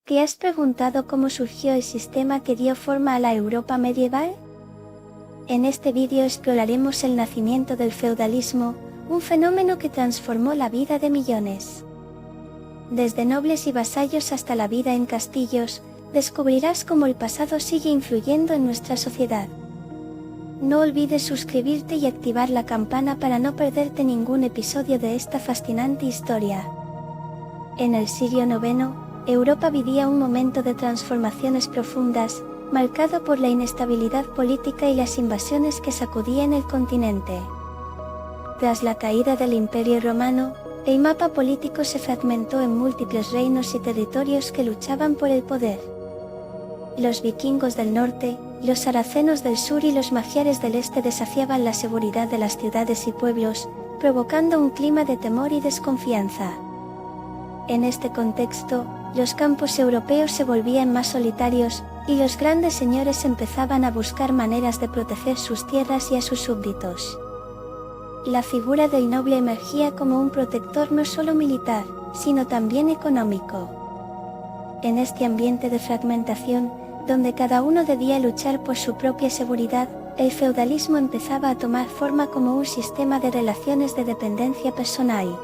¿Te has preguntado cómo surgió el sistema que dio forma a la Europa medieval? En este vídeo exploraremos el nacimiento del feudalismo, un fenómeno que transformó la vida de millones. Desde nobles y vasallos hasta la vida en castillos, descubrirás cómo el pasado sigue influyendo en nuestra sociedad. No olvides suscribirte y activar la campana para no perderte ningún episodio de esta fascinante historia. En el siglo IX, Europa vivía un momento de transformaciones profundas, marcado por la inestabilidad política y las invasiones que sacudían el continente. Tras la caída del Imperio Romano, el mapa político se fragmentó en múltiples reinos y territorios que luchaban por el poder. Los vikingos del norte, los saracenos del sur y los magiares del este desafiaban la seguridad de las ciudades y pueblos, provocando un clima de temor y desconfianza. En este contexto, los campos europeos se volvían más solitarios, y los grandes señores empezaban a buscar maneras de proteger sus tierras y a sus súbditos. La figura del noble emergía como un protector no solo militar, sino también económico. En este ambiente de fragmentación, donde cada uno debía luchar por su propia seguridad, el feudalismo empezaba a tomar forma como un sistema de relaciones de dependencia personal.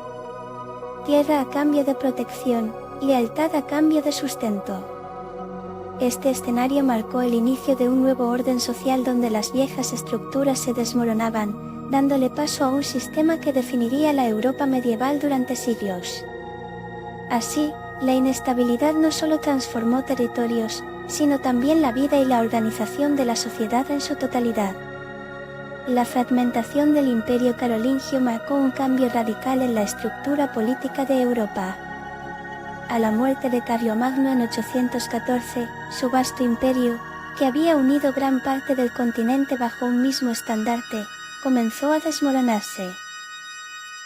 Tierra a cambio de protección, lealtad a cambio de sustento. Este escenario marcó el inicio de un nuevo orden social donde las viejas estructuras se desmoronaban, dándole paso a un sistema que definiría la Europa medieval durante siglos. Así, la inestabilidad no solo transformó territorios, sino también la vida y la organización de la sociedad en su totalidad. La fragmentación del Imperio carolingio marcó un cambio radical en la estructura política de Europa. A la muerte de Carlomagno en 814, su vasto imperio, que había unido gran parte del continente bajo un mismo estandarte, comenzó a desmoronarse.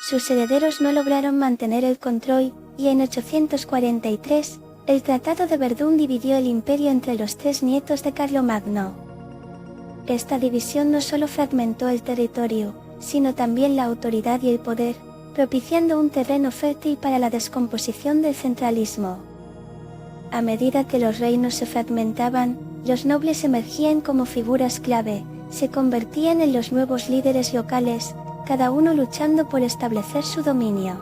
Sus herederos no lograron mantener el control, y en 843, el Tratado de Verdún dividió el imperio entre los tres nietos de Carlomagno. Esta división no solo fragmentó el territorio, sino también la autoridad y el poder, propiciando un terreno fértil para la descomposición del centralismo. A medida que los reinos se fragmentaban, los nobles emergían como figuras clave, se convertían en los nuevos líderes locales, cada uno luchando por establecer su dominio.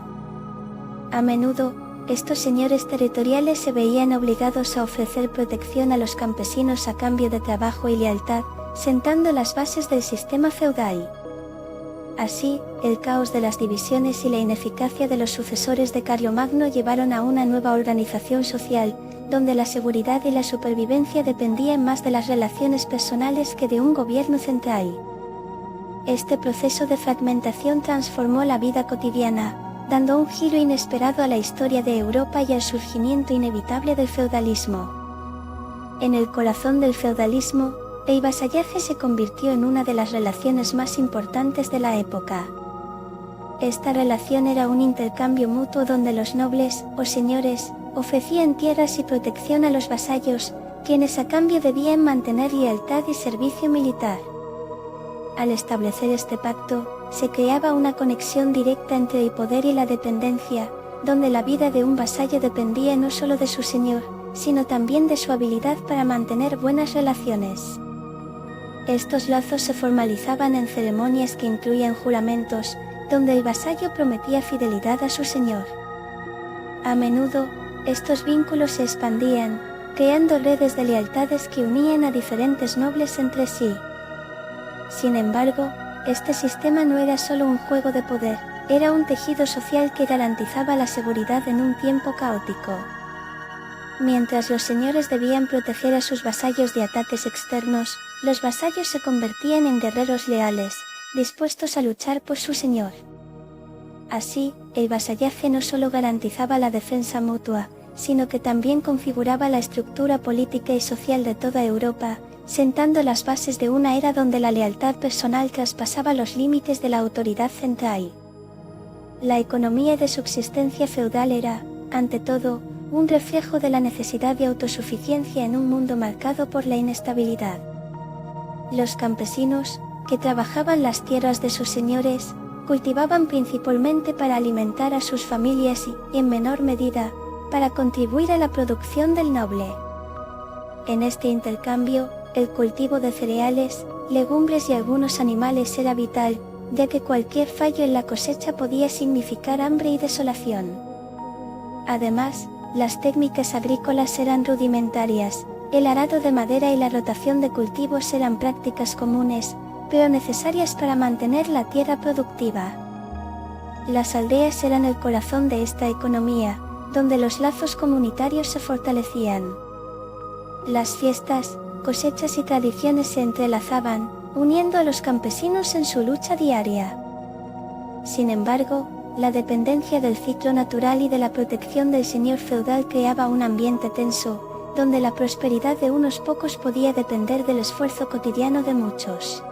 A menudo, estos señores territoriales se veían obligados a ofrecer protección a los campesinos a cambio de trabajo y lealtad, sentando las bases del sistema feudal. Así, el caos de las divisiones y la ineficacia de los sucesores de Carlomagno llevaron a una nueva organización social, donde la seguridad y la supervivencia dependían más de las relaciones personales que de un gobierno central. Este proceso de fragmentación transformó la vida cotidiana, dando un giro inesperado a la historia de Europa y al surgimiento inevitable del feudalismo. En el corazón del feudalismo, el vasallaje se convirtió en una de las relaciones más importantes de la época. Esta relación era un intercambio mutuo donde los nobles, o señores, ofrecían tierras y protección a los vasallos, quienes a cambio debían mantener lealtad y servicio militar. Al establecer este pacto, se creaba una conexión directa entre el poder y la dependencia, donde la vida de un vasallo dependía no solo de su señor, sino también de su habilidad para mantener buenas relaciones. Estos lazos se formalizaban en ceremonias que incluían juramentos, donde el vasallo prometía fidelidad a su señor. A menudo, estos vínculos se expandían, creando redes de lealtades que unían a diferentes nobles entre sí. Sin embargo, este sistema no era solo un juego de poder, era un tejido social que garantizaba la seguridad en un tiempo caótico. Mientras los señores debían proteger a sus vasallos de ataques externos, los vasallos se convertían en guerreros leales, dispuestos a luchar por su señor. Así, el vasallaje no solo garantizaba la defensa mutua, sino que también configuraba la estructura política y social de toda Europa, sentando las bases de una era donde la lealtad personal traspasaba los límites de la autoridad central. La economía de subsistencia feudal era, ante todo, un reflejo de la necesidad de autosuficiencia en un mundo marcado por la inestabilidad. Los campesinos, que trabajaban las tierras de sus señores, cultivaban principalmente para alimentar a sus familias y, en menor medida, para contribuir a la producción del noble. En este intercambio, el cultivo de cereales, legumbres y algunos animales era vital, ya que cualquier fallo en la cosecha podía significar hambre y desolación. Además, las técnicas agrícolas eran rudimentarias, el arado de madera y la rotación de cultivos eran prácticas comunes, pero necesarias para mantener la tierra productiva. Las aldeas eran el corazón de esta economía, donde los lazos comunitarios se fortalecían. Las fiestas, cosechas y tradiciones se entrelazaban, uniendo a los campesinos en su lucha diaria. Sin embargo, la dependencia del ciclo natural y de la protección del señor feudal creaba un ambiente tenso, donde la prosperidad de unos pocos podía depender del esfuerzo cotidiano de muchos.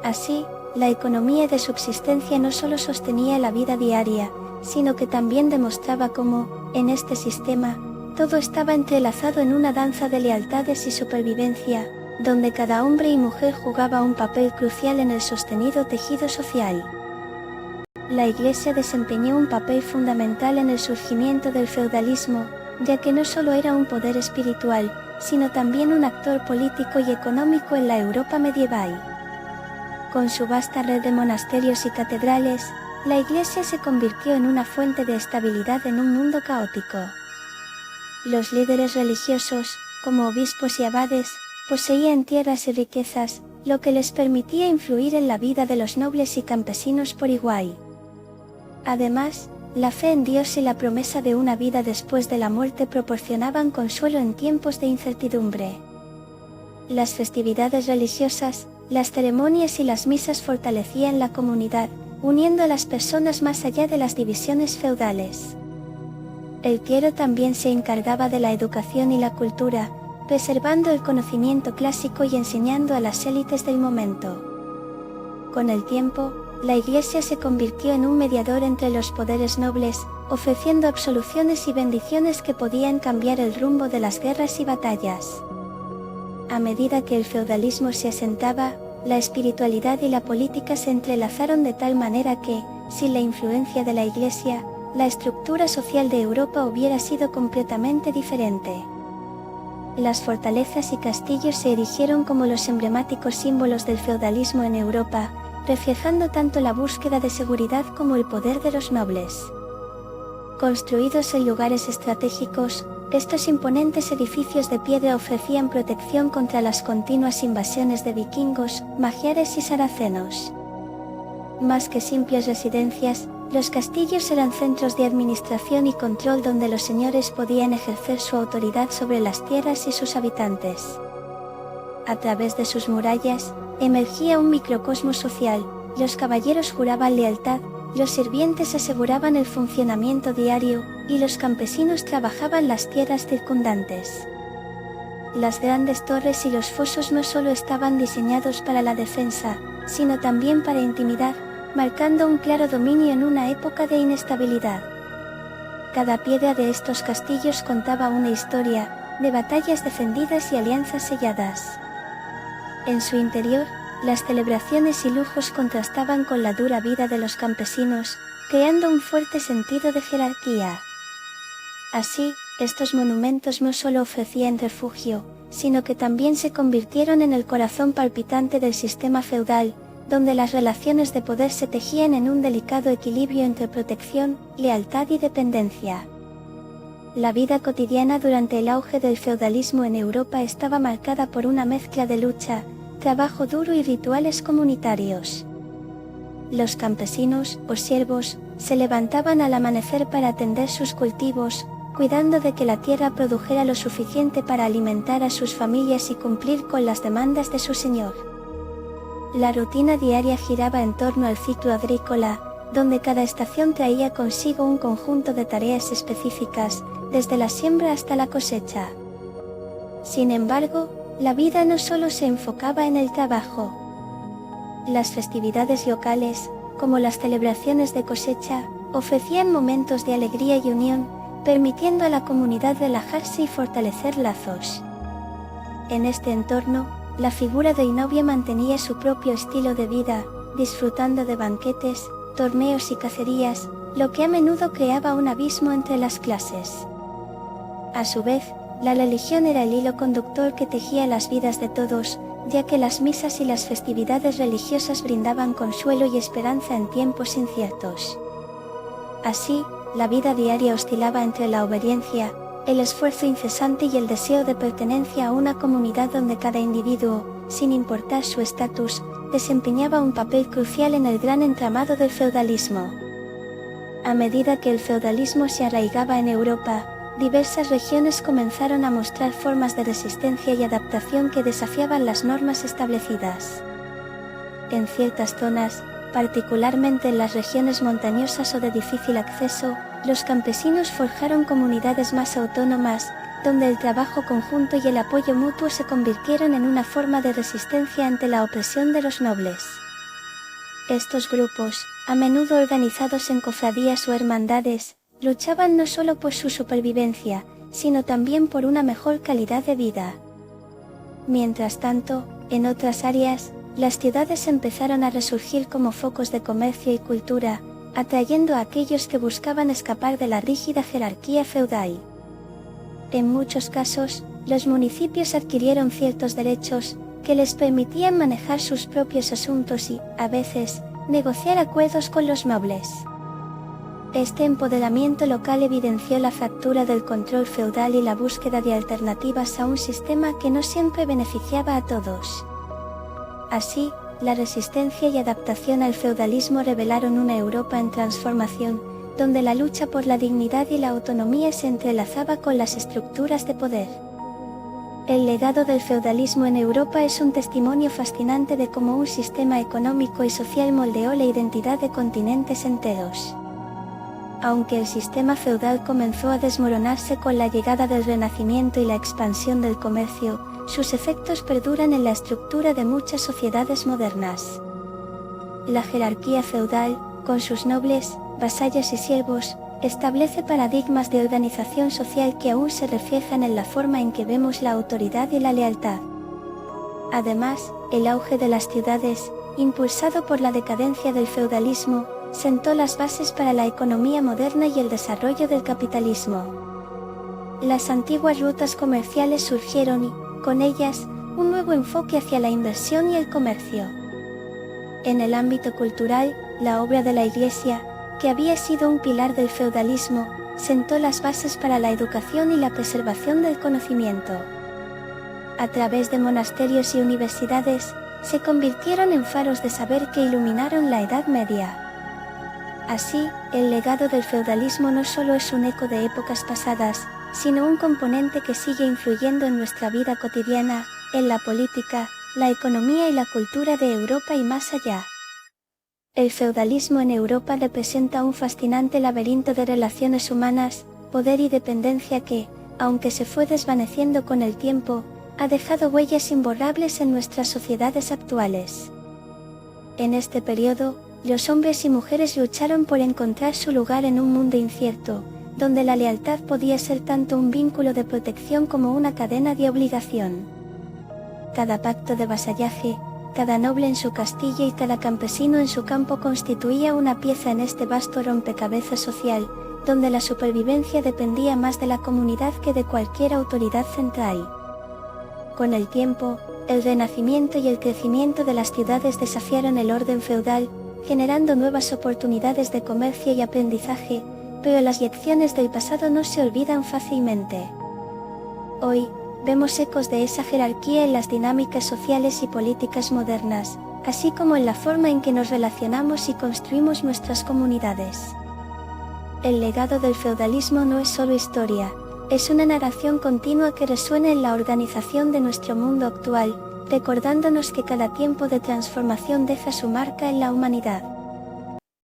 Así, la economía de subsistencia no solo sostenía la vida diaria, sino que también demostraba cómo, en este sistema, todo estaba entrelazado en una danza de lealtades y supervivencia, donde cada hombre y mujer jugaba un papel crucial en el sostenido tejido social. La Iglesia desempeñó un papel fundamental en el surgimiento del feudalismo, ya que no solo era un poder espiritual, sino también un actor político y económico en la Europa medieval. Con su vasta red de monasterios y catedrales, la Iglesia se convirtió en una fuente de estabilidad en un mundo caótico. Los líderes religiosos, como obispos y abades, poseían tierras y riquezas, lo que les permitía influir en la vida de los nobles y campesinos por igual. Además, la fe en Dios y la promesa de una vida después de la muerte proporcionaban consuelo en tiempos de incertidumbre. Las festividades religiosas, las ceremonias y las misas fortalecían la comunidad, uniendo a las personas más allá de las divisiones feudales. El clero también se encargaba de la educación y la cultura, preservando el conocimiento clásico y enseñando a las élites del momento. Con el tiempo, la Iglesia se convirtió en un mediador entre los poderes nobles, ofreciendo absoluciones y bendiciones que podían cambiar el rumbo de las guerras y batallas. A medida que el feudalismo se asentaba, la espiritualidad y la política se entrelazaron de tal manera que, sin la influencia de la Iglesia, la estructura social de Europa hubiera sido completamente diferente. Las fortalezas y castillos se erigieron como los emblemáticos símbolos del feudalismo en Europa, reflejando tanto la búsqueda de seguridad como el poder de los nobles. Construidos en lugares estratégicos, estos imponentes edificios de piedra ofrecían protección contra las continuas invasiones de vikingos, magiares y saracenos. Más que simples residencias, los castillos eran centros de administración y control donde los señores podían ejercer su autoridad sobre las tierras y sus habitantes. A través de sus murallas, emergía un microcosmos social, los caballeros juraban lealtad, los sirvientes aseguraban el funcionamiento diario, y los campesinos trabajaban las tierras circundantes. Las grandes torres y los fosos no solo estaban diseñados para la defensa, sino también para intimidar, marcando un claro dominio en una época de inestabilidad. Cada piedra de estos castillos contaba una historia, de batallas defendidas y alianzas selladas. En su interior, las celebraciones y lujos contrastaban con la dura vida de los campesinos, creando un fuerte sentido de jerarquía. Así, estos monumentos no solo ofrecían refugio, sino que también se convirtieron en el corazón palpitante del sistema feudal, donde las relaciones de poder se tejían en un delicado equilibrio entre protección, lealtad y dependencia. La vida cotidiana durante el auge del feudalismo en Europa estaba marcada por una mezcla de lucha, trabajo duro y rituales comunitarios. Los campesinos, o siervos, se levantaban al amanecer para atender sus cultivos, cuidando de que la tierra produjera lo suficiente para alimentar a sus familias y cumplir con las demandas de su señor. La rutina diaria giraba en torno al ciclo agrícola, donde cada estación traía consigo un conjunto de tareas específicas, desde la siembra hasta la cosecha. Sin embargo, la vida no solo se enfocaba en el trabajo. Las festividades locales, como las celebraciones de cosecha, ofrecían momentos de alegría y unión, permitiendo a la comunidad relajarse y fortalecer lazos. En este entorno, la figura del novio mantenía su propio estilo de vida, disfrutando de banquetes, torneos y cacerías, lo que a menudo creaba un abismo entre las clases. A su vez, la religión era el hilo conductor que tejía las vidas de todos, ya que las misas y las festividades religiosas brindaban consuelo y esperanza en tiempos inciertos. Así, la vida diaria oscilaba entre la obediencia, el esfuerzo incesante y el deseo de pertenencia a una comunidad donde cada individuo, sin importar su estatus, desempeñaba un papel crucial en el gran entramado del feudalismo. A medida que el feudalismo se arraigaba en Europa, diversas regiones comenzaron a mostrar formas de resistencia y adaptación que desafiaban las normas establecidas. En ciertas zonas, particularmente en las regiones montañosas o de difícil acceso, los campesinos forjaron comunidades más autónomas, donde el trabajo conjunto y el apoyo mutuo se convirtieron en una forma de resistencia ante la opresión de los nobles. Estos grupos, a menudo organizados en cofradías o hermandades, luchaban no solo por su supervivencia, sino también por una mejor calidad de vida. Mientras tanto, en otras áreas, las ciudades empezaron a resurgir como focos de comercio y cultura, atrayendo a aquellos que buscaban escapar de la rígida jerarquía feudal. En muchos casos, los municipios adquirieron ciertos derechos que les permitían manejar sus propios asuntos y, a veces, negociar acuerdos con los nobles. Este empoderamiento local evidenció la fractura del control feudal y la búsqueda de alternativas a un sistema que no siempre beneficiaba a todos. Así, la resistencia y adaptación al feudalismo revelaron una Europa en transformación, donde la lucha por la dignidad y la autonomía se entrelazaba con las estructuras de poder. El legado del feudalismo en Europa es un testimonio fascinante de cómo un sistema económico y social moldeó la identidad de continentes enteros. Aunque el sistema feudal comenzó a desmoronarse con la llegada del Renacimiento y la expansión del comercio, sus efectos perduran en la estructura de muchas sociedades modernas. La jerarquía feudal, con sus nobles, vasallos y siervos, establece paradigmas de organización social que aún se reflejan en la forma en que vemos la autoridad y la lealtad. Además, el auge de las ciudades, impulsado por la decadencia del feudalismo, sentó las bases para la economía moderna y el desarrollo del capitalismo. Las antiguas rutas comerciales surgieron y, con ellas, un nuevo enfoque hacia la inversión y el comercio. En el ámbito cultural, la obra de la Iglesia, que había sido un pilar del feudalismo, sentó las bases para la educación y la preservación del conocimiento. A través de monasterios y universidades, se convirtieron en faros de saber que iluminaron la Edad Media. Así, el legado del feudalismo no solo es un eco de épocas pasadas, sino un componente que sigue influyendo en nuestra vida cotidiana, en la política, la economía y la cultura de Europa y más allá. El feudalismo en Europa representa un fascinante laberinto de relaciones humanas, poder y dependencia que, aunque se fue desvaneciendo con el tiempo, ha dejado huellas imborrables en nuestras sociedades actuales. En este periodo, los hombres y mujeres lucharon por encontrar su lugar en un mundo incierto, donde la lealtad podía ser tanto un vínculo de protección como una cadena de obligación. Cada pacto de vasallaje, cada noble en su castillo y cada campesino en su campo constituía una pieza en este vasto rompecabezas social, donde la supervivencia dependía más de la comunidad que de cualquier autoridad central. Con el tiempo, el renacimiento y el crecimiento de las ciudades desafiaron el orden feudal, generando nuevas oportunidades de comercio y aprendizaje, pero las lecciones del pasado no se olvidan fácilmente. Hoy, vemos ecos de esa jerarquía en las dinámicas sociales y políticas modernas, así como en la forma en que nos relacionamos y construimos nuestras comunidades. El legado del feudalismo no es solo historia, es una narración continua que resuena en la organización de nuestro mundo actual, recordándonos que cada tiempo de transformación deja su marca en la humanidad.